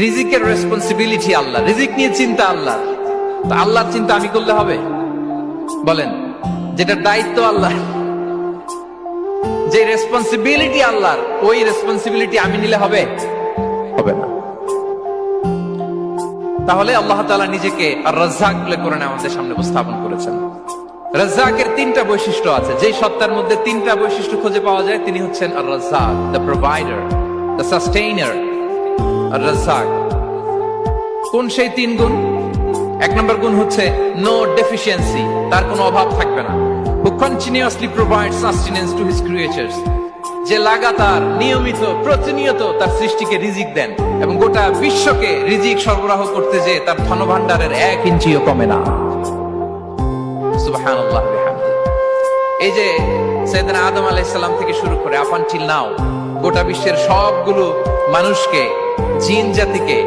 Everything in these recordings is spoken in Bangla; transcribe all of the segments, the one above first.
রিজিকের রেসপন্সিবিলিটি আল্লাহ, রিজিক নিয়ে চিন্তা আল্লাহ। তো আল্লাহর চিন্তা আমি করলে হবে? বলেন, যেটা দায়িত্ব আল্লাহ, যে রেসপন্সিবিলিটি আল্লাহর, ওই রেসপন্সিবিলিটি আমি নিলে হবে? হবে না। তাহলে আল্লাহ তাআলা নিজেকে আর রাজ্জাক বলে কোরআনে আমাদের সামনে উপস্থাপন করেছেন। রাজ্জাকের তিনটা বৈশিষ্ট্য আছে। যে সত্তার মধ্যে তিনটা বৈশিষ্ট্য খুঁজে পাওয়া যায় তিনি হচ্ছেন আর রাজ্জাক, দ্য প্রোভাইডার, দ্য সাস্টেইনার। আর রাজ্জাক কোন সেই তিন গুণ? এক নম্বর গুণ হচ্ছে নো ডেফিসিয়েন্সি, তার কোনো অভাব থাকবে না। হু continuously provide sustenance to his creatures, যে লাগাতার নিয়মিত প্রতিনিয়ত তার সৃষ্টিকে রিজিক দেন এবং গোটা বিশ্বকে রিজিক সরবরাহ করতে যে তার ধনভাণ্ডারের 1 ইঞ্চিও কমে না। সুবহানাল্লাহ বিহামদি। এই যে সাইয়েদনা আদম আলাইহিস সালাম থেকে শুরু করে আপ আনটিল নাও গোটা বিশ্বের সবগুলো মানুষকে, জিন জাতিকে,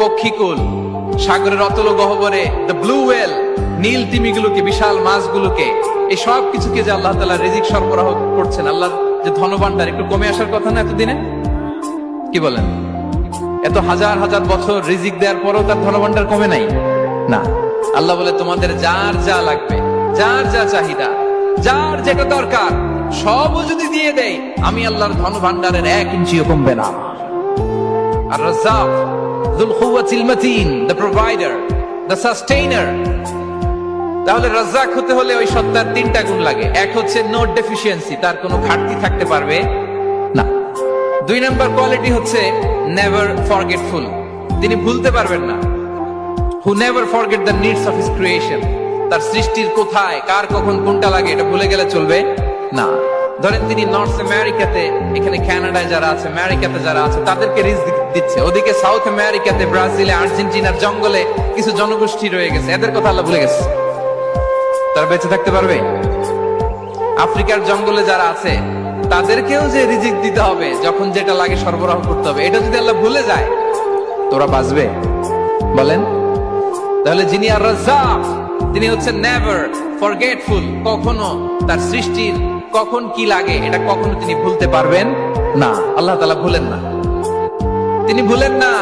পক্ষীকুল, সাগরের অতল গহ্বরে দ্য ব্লু ওয়েল, নীল তিমিগুলোকে, বিশাল মাছগুলোকে, এই সব কিছুকে যে আল্লাহ তাআলা রিজিক সরবরাহ করছেন, আল্লাহর যে ধনভাণ্ডার একটু কমে আসার কথা না এতদিনে? কি বলেন? এত হাজার হাজার বছর রিজিক দেওয়ার পরও তার ধনভাণ্ডার কমে নাই না। আল্লাহ বলে তোমাদের যার যা লাগবে, যার যা চাহিদা, যার যেটা দরকার সবও যদি দিয়ে দেয়, আমি আল্লাহর ধনভাণ্ডারের 1 ইঞ্চিও কমবে না। আর Razzak যুল কুওয়াতিল মাতিন, the provider, the sustainer. তাহলে রাজ্জাক হতে হলে ওই সত্তার তিনটা গুণ লাগে। এক হচ্ছে নো ডেফিসিয়েন্সি, তার কোনো ঘাটতি থাকতে পারবে না। 2 নম্বর কোয়ালিটি হচ্ছে নেভার ফরগেটফুল, তিনি ভুলতে পারবেন না। Who never forget the needs of his creation, তার সৃষ্টির কোথায় কার কখন কোনটা লাগে এটা ভুলে গেলে চলবে না। ধরেন তিনি নর্থ আমেরিকাতে, এখানে কানাডায় যারা আছে, আমেরিকাতে যারা আছে, তাদেরকে রিজিক দিচ্ছে। ওদিকে সাউথ আমেরিকাতে, ব্রাজিলে, আর্জেন্টিনার জঙ্গলে কিছু জনগোষ্ঠী রয়ে গেছে, এদের কথা আল্লাহ ভুলে গেছে। তারা বেঁচে থাকতে পারবে? আফ্রিকার জঙ্গলে যারা আছে তাদেরকেও যে রিজিক দিতে হবে, যখন যেটা লাগে সরবরাহ করতে হবে, এটা যদি আল্লাহ ভুলে যায় তোরা বাঁচবে? বলেন। তাহলে যিনি আর রাজ্জাক তিনি হচ্ছেন নেভার ফরগেটফুল, কখনো তার সৃষ্টির কখন কি লাগে এটা কখনো তিনি ভুলতে পারবেন না। আল্লাহ তাআলা ভুলেন না, তিনি ভুলেন না,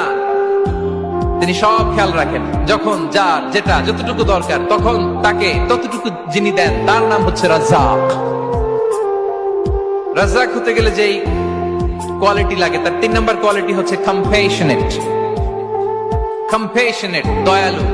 তিনি সব খেয়াল রাখেন। যখন যার যেটা যতটুকু দরকার তখন তাকে ততটুকু যিনি দেন তার নাম হচ্ছে রাজ্জাক। রাজ্জাক হতে গেলে যেই কোয়ালিটি লাগে তার 3 নম্বর কোয়ালিটি হচ্ছে কম্প্যাশনেট, দয়ালু।